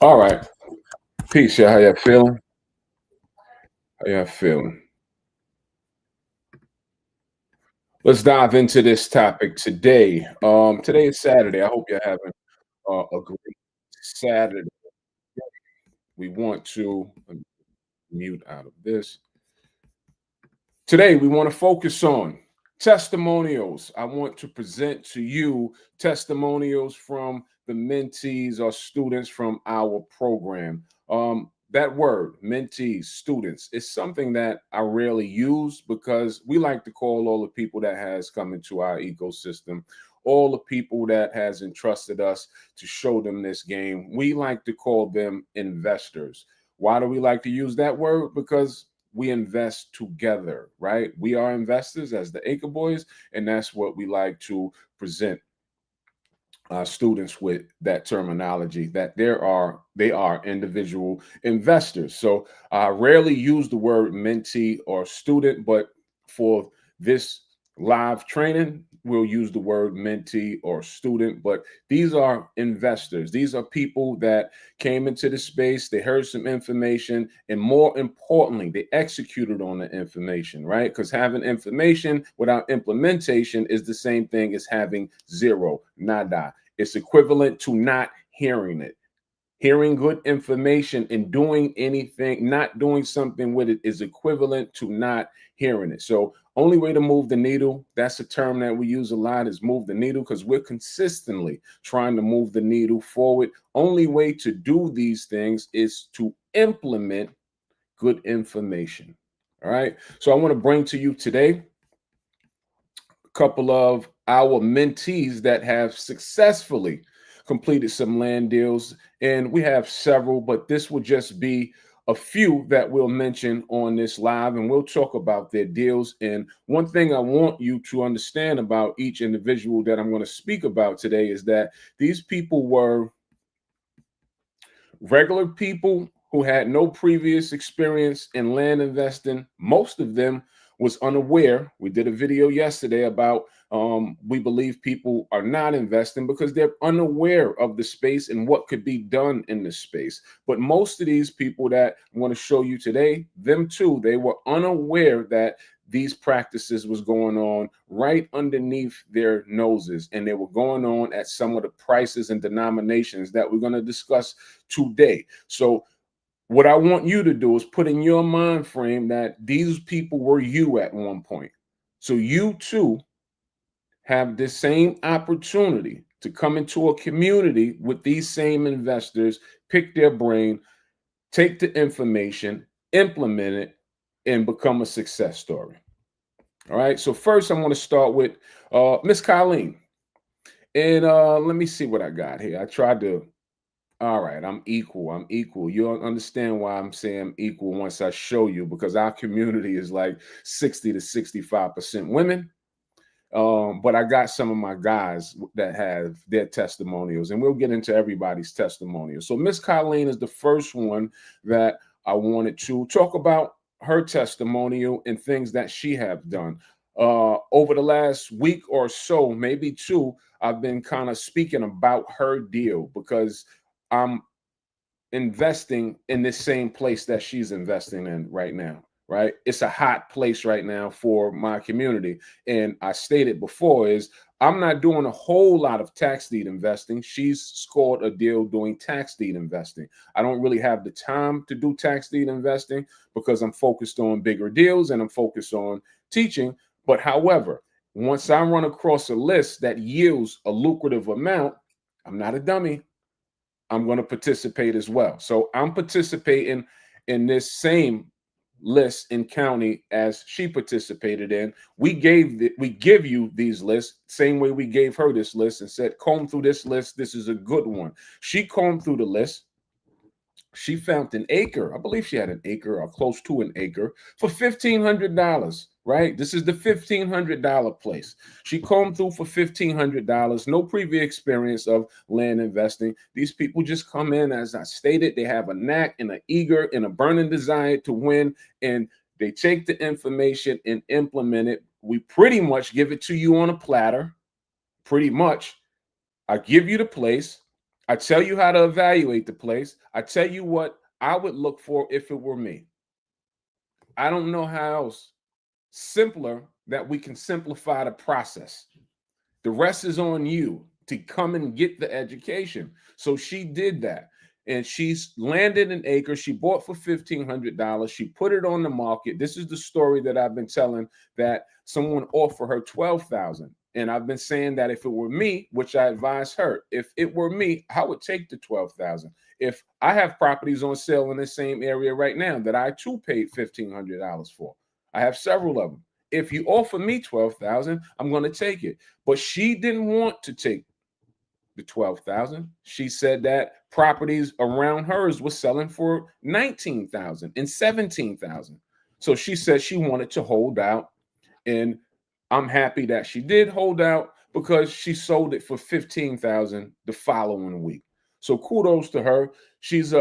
All right. Peace, y'all. How y'all feeling? How y'all feeling? Let's dive into this topic today. Today is Saturday. I hope you're having a great Saturday. We want to mute out of this. Today, we want to focus on testimonials. I want to present to you testimonials from the mentees or students from our program. That word, mentees, students, is something that I rarely use because we like to call all the people that has come into our ecosystem, all the people that has entrusted us to show them this game. We like to call them investors. Why do we like to use that word? Because we invest together, right? We are investors as the Acre Boys, and that's what we like to present students with that terminology that they are individual investors. So I rarely use the word mentee or student, but for this live training, we'll use the word mentee or student. But these are investors. These are people that came into the space, they heard some information, and more importantly, they executed on the information, right? Because having information without implementation is the same thing as having zero, nada. It's equivalent to not hearing it. Hearing good information and doing anything, not doing something with it, is equivalent to not hearing it. So, only way to move the needle, that's a term that we use a lot, is move the needle, because we're consistently trying to move the needle forward. Only way to do these things is to implement good information. All right. So, I want to bring to you today couple of our mentees that have successfully completed some land deals. And we have several, but this will just be a few that we'll mention on this live, and we'll talk about their deals. And one thing I want you to understand about each individual that I'm going to speak about today is that these people were regular people who had no previous experience in land investing. Most of them was unaware. We did a video yesterday about we believe people are not investing because they're unaware of the space and what could be done in the space. But most of these people that I want to show you today, them too, they were unaware that these practices was going on right underneath their noses, and they were going on at some of the prices and denominations that we're going to discuss today. So what I want you to do is put in your mind frame that these people were you at one point. So you too have the same opportunity to come into a community with these same investors, pick their brain, take the information, implement it, and become a success story. All right. So first, I want to start with Miss Kylen, and let me see what I got here. I tried to. All right, I'm equal. I'm equal. You'll understand why I'm saying I'm equal once I show you, because our community is like 60 to 65% women. But I got some of my guys that have their testimonials, and we'll get into everybody's testimonials. So Miss Kylen is the first one that I wanted to talk about her testimonial and things that she have done. Over the last week or so, maybe two, I've been kind of speaking about her deal because I'm investing in this same place that she's investing in right now, right? It's a hot place right now for my community. And I stated before is I'm not doing a whole lot of tax deed investing. She's scored a deal doing tax deed investing. I don't really have the time to do tax deed investing because I'm focused on bigger deals and I'm focused on teaching. But however, once I run across a list that yields a lucrative amount, I'm not a dummy. I'm going to participate as well. So I'm participating in this same list in county as she participated in. We give you these lists same way we gave her this list and said comb through this list. This is a good one. She combed through the list. She found an acre. I believe she had an acre or close to an acre for $1,500. Right? This is the $1,500 place. She combed through for $1,500. No previous experience of land investing. These people just come in, as I stated, they have a knack and an eager and a burning desire to win, and they take the information and implement it. We pretty much give it to you on a platter. Pretty much, I give you the place. I tell you how to evaluate the place. I tell you what I would look for if it were me. I don't know how else simpler that we can simplify the process. The rest is on you to come and get the education. So she did that. And she's landed an acre. She bought for $1,500. She put it on the market. This is the story that I've been telling, that someone offered her $12,000. And I've been saying that if it were me, which I advised her, if it were me, I would take the $12,000. If I have properties on sale in the same area right now that I too paid $1,500 for, I have several of them. If you offer me $12,000, I'm going to take it. But she didn't want to take the $12,000. She said that properties around hers were selling for $19,000 and $17,000. So she said she wanted to hold out, and I'm happy that she did hold out because she sold it for $15,000 the following week. So kudos to her. She's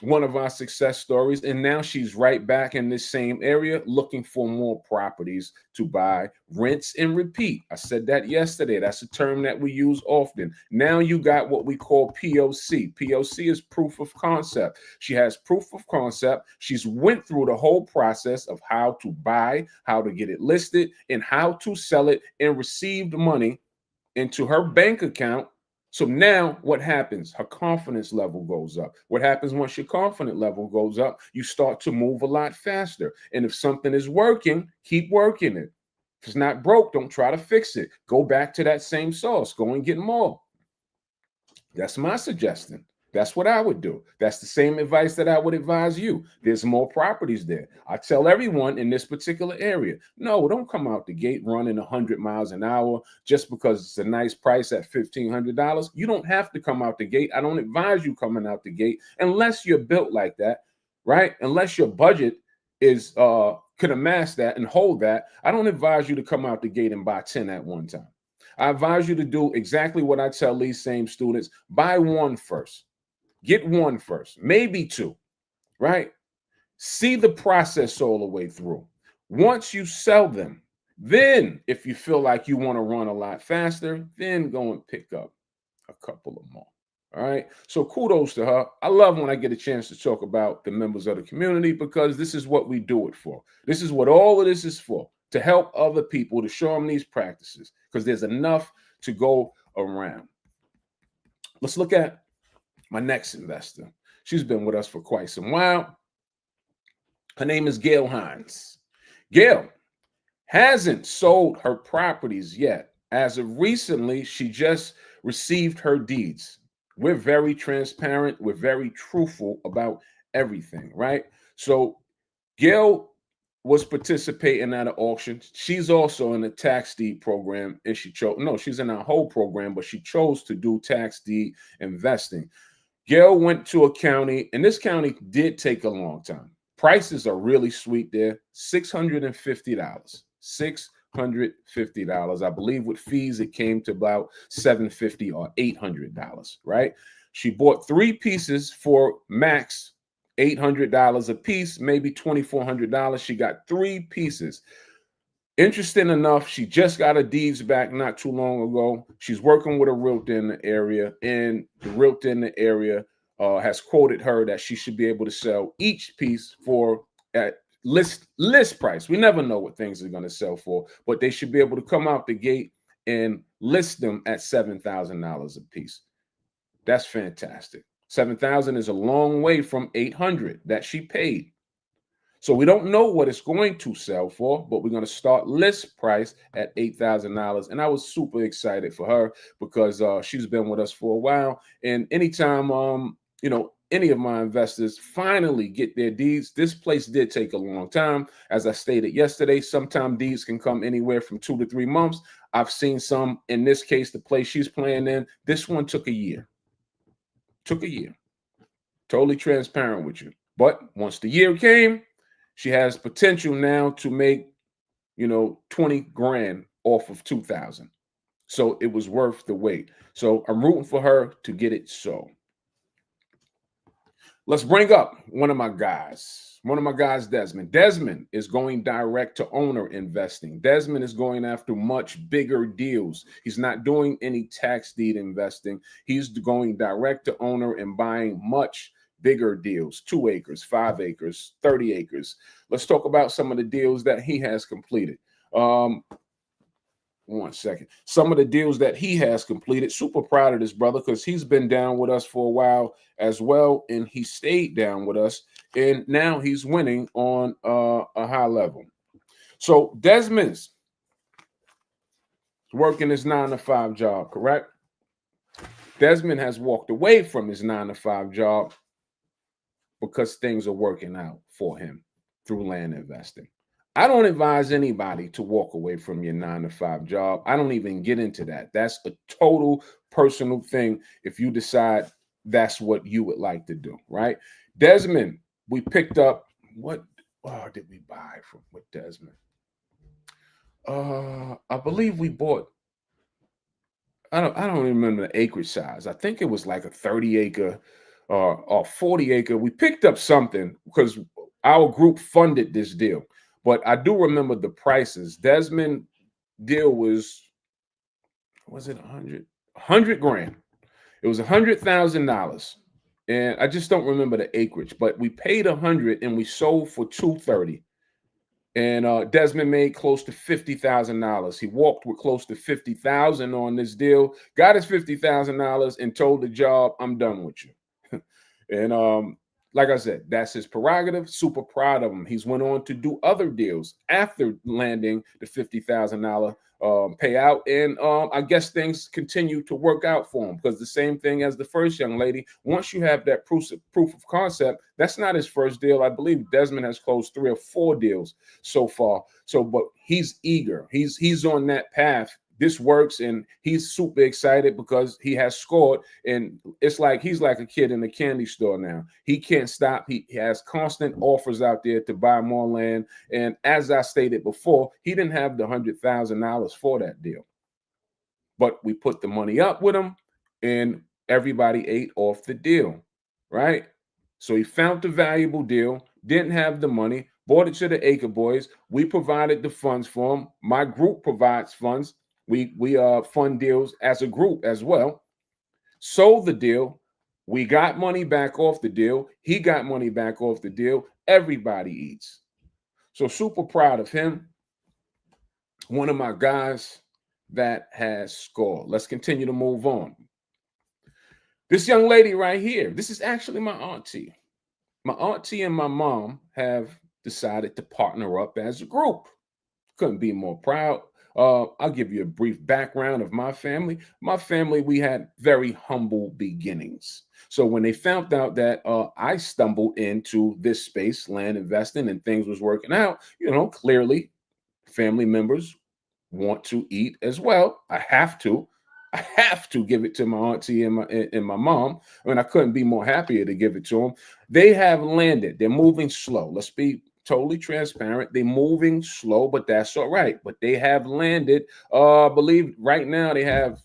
one of our success stories, and now she's right back in this same area looking for more properties to buy. Rinse and repeat. I said that yesterday. That's a term that we use often. Now you got what we call POC. POC is proof of concept. She has proof of concept. She's went through the whole process of how to buy, how to get it listed, and how to sell it, and received money into her bank account. So now what happens? Her confidence level goes up. What happens once your confidence level goes up? You start to move a lot faster. And if something is working, keep working it. If it's not broke, don't try to fix it. Go back to that same source. Go and get more. That's my suggestion. That's what I would do. That's the same advice that I would advise you. There's more properties there. I tell everyone in this particular area, no, don't come out the gate running 100 miles an hour just because it's a nice price at $1,500. You don't have to come out the gate. I don't advise you coming out the gate unless you're built like that, right? Unless your budget is can amass that and hold that. I don't advise you to come out the gate and buy 10 at one time. I advise you to do exactly what I tell these same students. Buy one first. Get one first, maybe two, right? See the process all the way through. Once you sell them, then if you feel like you want to run a lot faster, then go and pick up a couple of more. All right. So kudos to her. I love when I get a chance to talk about the members of the community, because this is what we do it for. This is what all of this is for, to help other people, to show them these practices, because there's enough to go around. Let's look at my next investor. She's been with us for quite some while. Her name is Gail Hines. Gail hasn't sold her properties yet. As of recently, she just received her deeds. We're very transparent. We're very truthful about everything, right? So Gail was participating at an auction. She's also in the tax deed program, and she's in our whole program, but she chose to do tax deed investing. Gail went to a county, and this county did take a long time. Prices are really sweet there. $650. $650. I believe with fees, it came to about $750 or $800, right? She bought 3 pieces for max $800 a piece, maybe $2,400. She got 3 pieces. Interesting enough, she just got her deeds back not too long ago. She's working with a realtor in the area, and the realtor in the area has quoted her that she should be able to sell each piece for at list price. We never know what things are going to sell for, but they should be able to come out the gate and list them at $7,000 a piece. That's fantastic. $7,000 is a long way from $800 that she paid. So we don't know what it's going to sell for, but we're going to start list price at $8,000. And I was super excited for her, because she's been with us for a while. And anytime, any of my investors finally get their deeds, this place did take a long time. As I stated yesterday, sometimes deeds can come anywhere from 2 to 3 months. I've seen some, in this case, the place she's playing in, this one took a year. Took a year. Totally transparent with you. But once the year came, she has potential now to make, 20 grand off of 2,000. So it was worth the wait. So I'm rooting for her to get it so. Let's bring up one of my guys, One of my guys, Desmond. Desmond is going direct to owner investing. Desmond is going after much bigger deals. He's not doing any tax deed investing. He's going direct to owner and buying much bigger deals, 2 acres, 5 acres, 30 acres. Let's talk about some of the deals that he has completed. 1 second. Some of the deals that he has completed. Super proud of this brother because he's been down with us for a while as well, and he stayed down with us, and now he's winning on a high level. So Desmond's working his 9-to-5 job, correct? Desmond has walked away from his 9-to-5 job because things are working out for him through land investing. I don't advise anybody to walk away from your 9-to-5 job. I don't even get into that. That's a total personal thing if you decide that's what you would like to do, right? Desmond, we picked up, what did we buy from with Desmond? I believe we bought, I don't remember the acreage size. I think it was like a 30-acre or 40-acre. We picked up something because our group funded this deal. But I do remember the prices. Desmond deal was it 100 grand? It was $100,000. And I just don't remember the acreage, but we paid 100 and we sold for 230. And Desmond made close to $50,000. He walked with close to $50,000 on this deal, got his $50,000 and told the job, I'm done with you. And like I said, that's his prerogative. Super proud of him. He's went on to do other deals after landing the $50,000 payout. And I guess things continue to work out for him because the same thing as the first young lady, once you have that proof of concept, that's not his first deal. I believe Desmond has closed 3 or 4 deals so far. So, but he's eager. He's on that path. This works, and he's super excited because he has scored, and it's like he's like a kid in a candy store now. He can't stop. He has constant offers out there to buy more land, and as I stated before, he didn't have the $100,000 for that deal, but we put the money up with him, and everybody ate off the deal, right? So he found the valuable deal, didn't have the money, bought it to the Acre Boys. We provided the funds for him. My group provides funds. We fund deals as a group as well. Sold the deal. We got money back off the deal. He got money back off the deal. Everybody eats. So super proud of him. One of my guys that has scored. Let's continue to move on. This young lady right here, this is actually my auntie. My auntie and my mom have decided to partner up as a group. Couldn't be more proud. I'll give you a brief background of my family. My family, we had very humble beginnings. So when they found out that I stumbled into this space, land investing, and things was working out, clearly family members want to eat as well. I have to give it to my auntie and my mom. I mean, I couldn't be more happier to give it to them. They have landed. They're moving slow. Let's be totally transparent. They're moving slow, but that's all right. But they have landed. I believe right now they have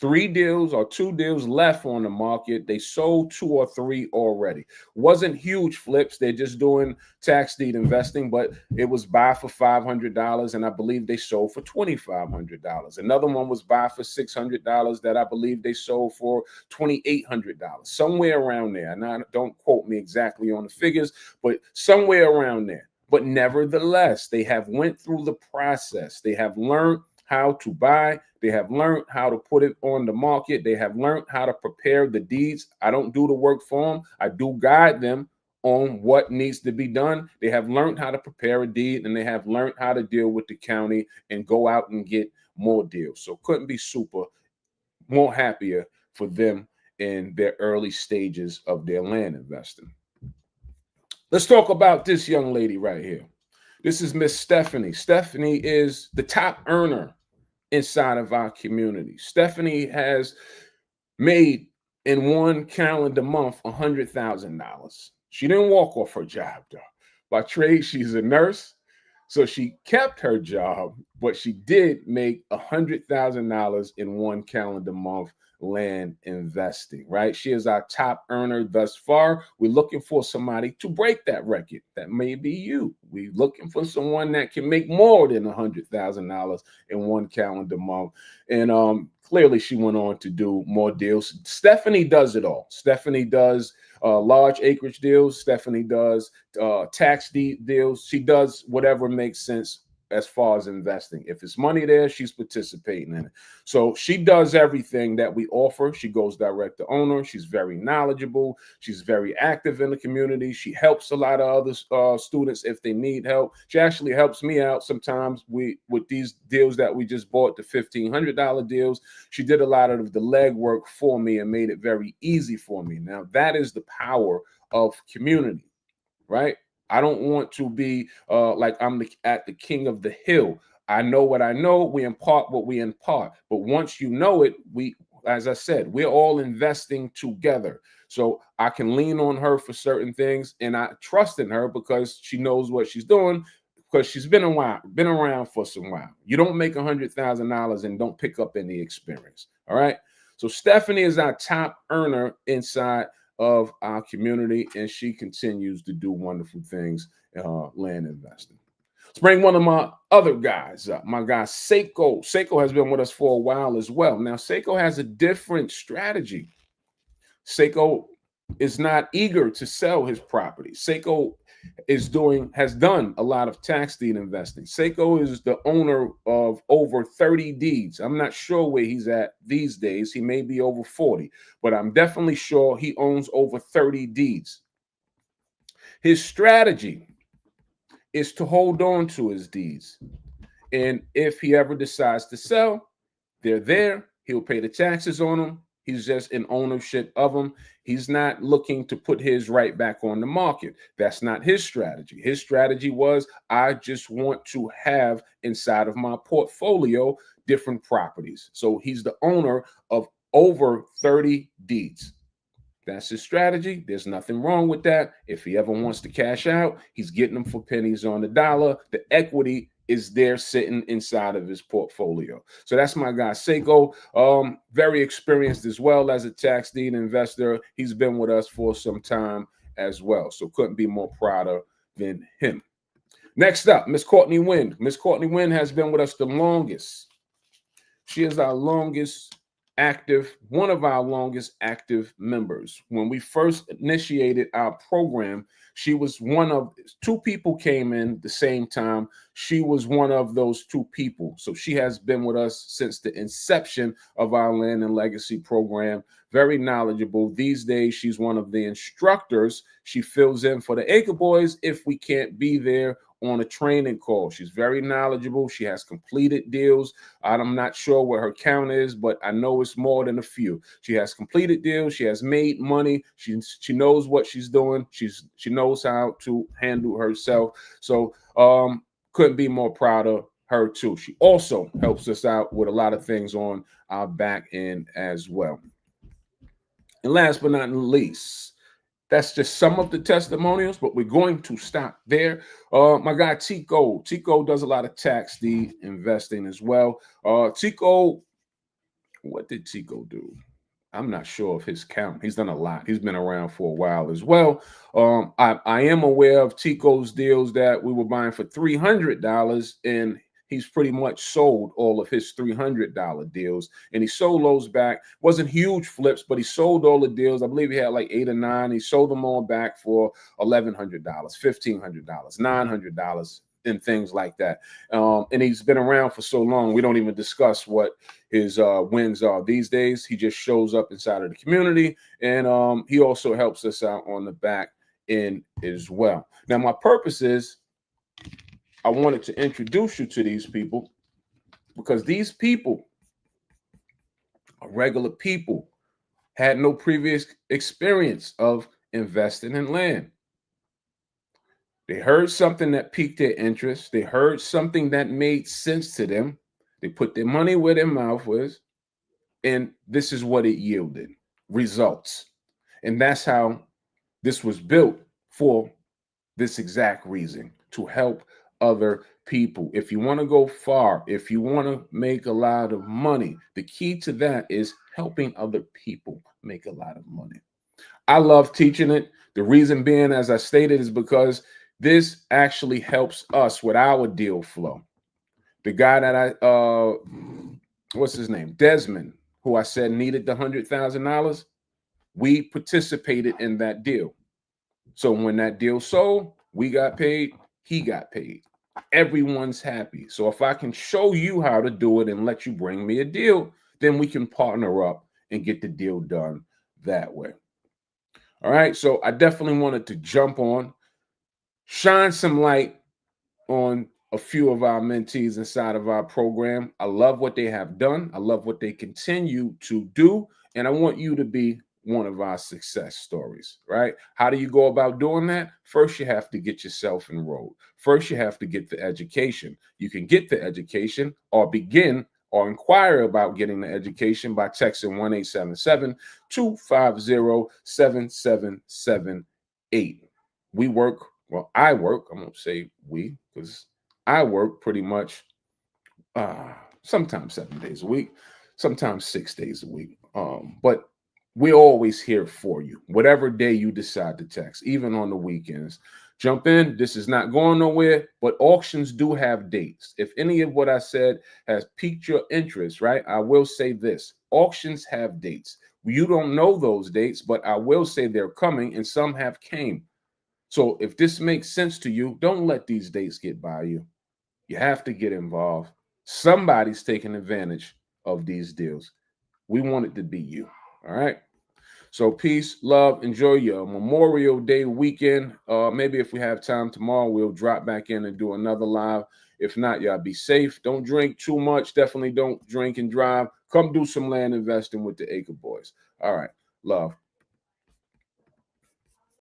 3 deals or 2 deals left on the market. They sold 2 or 3 already. Wasn't huge flips. They're just doing tax deed investing, but it was buy for $500, and I believe they sold for $2,500. Another one was buy for $600 that I believe they sold for $2,800, somewhere around there. And don't quote me exactly on the figures, but somewhere around there. But nevertheless, they have went through the process. They have learned how to buy. They have learned how to put it on the market. They have learned how to prepare the deeds. I don't do the work for them. I do guide them on what needs to be done. They have learned how to prepare a deed, and they have learned how to deal with the county and go out and get more deals. So couldn't be more happier for them in their early stages of their land investing. Let's talk about this young lady right here. This is Miss Stephanie. Stephanie is the top earner inside of our community. Stephanie has made in one calendar month $100,000. She didn't walk off her job though. By trade, she's a nurse, so she kept her job, but she did make $100,000 in one calendar month land investing, right? She is our top earner thus far. We're looking for somebody to break that record. That may be you. We're looking for someone that can make more than $100,000 in one calendar month. And clearly she went on to do more deals. Stephanie does it all. Stephanie does large acreage deals. Stephanie does tax deed deals. She does whatever makes sense as far as investing. If it's money there, she's participating in it. So she does everything that we offer. She goes direct to owner. She's very knowledgeable. She's very active in the community. She helps a lot of other students if they need help. She actually helps me out sometimes with these deals that we just bought, the $1,500 deals. She did a lot of the legwork for me and made it very easy for me. Now, that is the power of community, right? I don't want to be like I'm at the king of the hill. I know what I know. We impart what we impart. But once you know it, as I said, we're all investing together. So I can lean on her for certain things, and I trust in her because she knows what she's doing, because she's been around for some while. You don't make $100,000 and don't pick up any experience. All right. So Stephanie is our top earner inside of our community, and she continues to do wonderful things land investing. Let's bring one of my other guys up. My guy Seiko. Seiko has been with us for a while as well. Now, Seiko has a different strategy. Seiko is not eager to sell his property. Seiko has done a lot of tax deed investing. Seiko is the owner of over 30 deeds. I'm not sure where he's at these days. He may be over 40, but I'm definitely sure he owns over 30 deeds. His strategy is to hold on to his deeds. And if he ever decides to sell, they're there. He'll pay the taxes on them. He's just in ownership of them. He's not looking to put his right back on the market. That's not his strategy. His strategy was, I just want to have inside of my portfolio different properties. So he's the owner of over 30 deeds. That's his strategy. There's nothing wrong with that. If he ever wants to cash out, he's getting them for pennies on the dollar. The equity is there sitting inside of his portfolio. So that's my guy, Seiko. Very experienced as well as a tax deed investor. He's been with us for some time as well. So couldn't be more prouder than him. Next up, Miss Courtney Wynn. Miss Courtney Wynn has been with us the longest. She is our longest active, one of our longest active members. When we first initiated our program, she was one of two people came in the same time. She was one of those two people. So she has been with us since the inception of our Land and Legacy program. Very knowledgeable. These days, she's one of the instructors. She fills in for the Acre Boys if we can't be there on a training call. She's very knowledgeable. She has completed deals. I'm not sure what her count is, but I know it's more than a few. She has completed deals. She has made money. She knows what she's doing. She knows how to handle herself. So couldn't be more proud of her too. She also helps us out with a lot of things on our back end as well. And last but not least, that's just some of the testimonials, but we're going to stop there. My guy, Tiko. Tiko does a lot of tax deed investing as well. Tiko, what did Tiko do? I'm not sure of his count. He's done a lot. He's been around for a while as well. I am aware of Tiko's deals that we were buying for $300, and he's pretty much sold all of his $300 deals, and he sold those back. Wasn't huge flips, but he sold all the deals. I believe he had like 8 or 9. He sold them all back for $1,100, $1,500, $900, and things like that. And he's been around for so long, we don't even discuss what his wins are these days. He just shows up inside of the community, and he also helps us out on the back end as well. Now, my purpose is, I wanted to introduce you to these people because these people are regular people, had no previous experience of investing in land. They heard something that piqued their interest. They heard something that made sense to them. They put their money where their mouth was, and this is what it yielded, results. And that's how this was built, for this exact reason, to help other people. If you want to go far, if you want to make a lot of money, the key to that is helping other people make a lot of money. I love teaching it. The reason being, as I stated, is because this actually helps us with our deal flow. The guy that what's his name? Desmond, who I said needed the $100,000, we participated in that deal. So when that deal sold, we got paid, he got paid. Everyone's happy. So if I can show you how to do it and let you bring me a deal, then we can partner up and get the deal done that way. All right. So I definitely wanted to jump on, shine some light on a few of our mentees inside of our program. I love what they have done. I love what they continue to do. And I want you to be one of our success stories, right? How do you go about doing that? First, you have to get yourself enrolled. First, you have to get the education. You can get the education or begin or inquire about getting the education by texting 1-877-250-7778. We work, well, I work, I'm going to say we, because I work pretty much sometimes 7 days a week, sometimes 6 days a week. But we're always here for you, whatever day you decide to text, even on the weekends. Jump in. This is not going nowhere, but auctions do have dates. If any of what I said has piqued your interest, right, I will say this. Auctions have dates. You don't know those dates, but I will say they're coming, and some have came. So if this makes sense to you, don't let these dates get by you. You have to get involved. Somebody's taking advantage of these deals. We want it to be you. All right. So peace, love, enjoy your Memorial Day weekend. Maybe if we have time tomorrow, we'll drop back in and do another live. If not, y'all be safe. Don't drink too much. Definitely don't drink and drive. Come do some land investing with the Acre Boys. All right. Love.